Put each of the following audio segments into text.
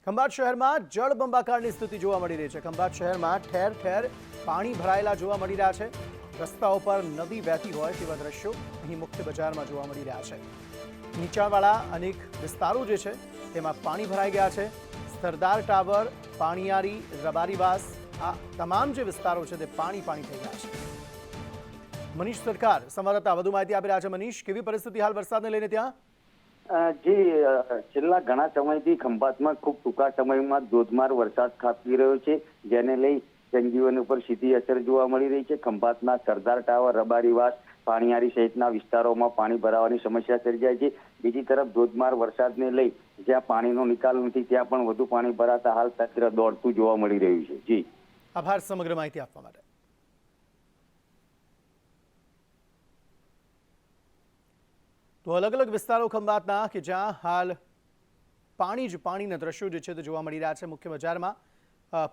ખંભાત શહેરમાં જળબંબાકારની સ્થિતિ જોવા મળી રહી છે। ખંભાત શહેરમાં ઠેર ઠેર પાણી ભરાયેલા જોવા મળી રહ્યા છે। રસ્તાઓ પર નદી વહેતી હોય તેવા દ્રશ્યો અહીં મુખ્ય બજારમાં જોવા મળી રહ્યા છે। નીચાણવાળા અનેક વિસ્તારો જે છે તેમાં પાણી ભરાઈ ગયા છે। સરદાર ટાવર, પાણીયારી, રબારીવાસ આ તમામ જે વિસ્તારો છે તે પાણી થઈ ગયા છે। મનીષ સરકાર સંવાદદાતા વધુ માહિતી આપી રહ્યા છે। મનીષ, કેવી પરિસ્થિતિ હાલ વરસાદને લઈને ત્યાં? જી, છેલ્લા ઘણા સમયથી ખંભાતમાં ખૂબ ટૂંકા સમયમાં ધોધમાર વરસાદ ખાબકી રહ્યો છે, જેને લઈ જનજીવન ઉપર સીધી અસર જોવા મળી રહી છે। ખંભાતના સરદાર ટાવર, રબારીવાસ, પાણીયારી સહિતના વિસ્તારોમાં પાણી ભરાવાની સમસ્યા સર્જાય છે। બીજી તરફ ધોધમાર વરસાદને લઈ જ્યાં પાણીનો નિકાલ નથી ત્યાં પણ વધુ પાણી ભરાતા હાલ તંત્ર દોડતું જોવા મળી રહ્યું છે। જી, આભાર સમગ્ર માહિતી આપવા માટે। તો અલગ અલગ વિસ્તારો ખંભાતના કે જ્યાં હાલ પાણીના દ્રશ્યો જે છે તે જોવા મળી રહ્યા છે। મુખ્ય બજારમાં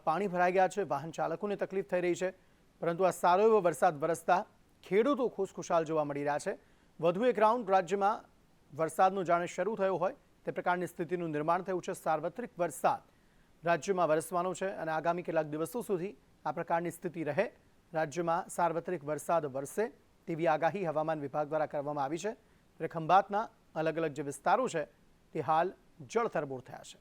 પાણી ભરાઈ ગયા છે, વાહન ચાલકોને તકલીફ થઈ રહી છે, પરંતુ આ સારો એવો વરસાદ વરસતા ખેડૂતો ખુશખુશાલ જોવા મળી રહ્યા છે। વધુ એક રાઉન્ડ રાજ્યમાં વરસાદનો જાણે શરૂ થયો હોય તે પ્રકારની સ્થિતિનું નિર્માણ થયું છે। સાર્વત્રિક વરસાદ રાજ્યમાં વરસવાનો છે અને આગામી કેટલાક દિવસો સુધી આ પ્રકારની સ્થિતિ રહે। રાજ્યમાં સાર્વત્રિક વરસાદ વરસે તેવી આગાહી હવામાન વિભાગ દ્વારા કરવામાં આવી છે। ખંભાતના અલગ અલગ જે વિસ્તારો છે તે હાલ જળતરબોળ થયા છે।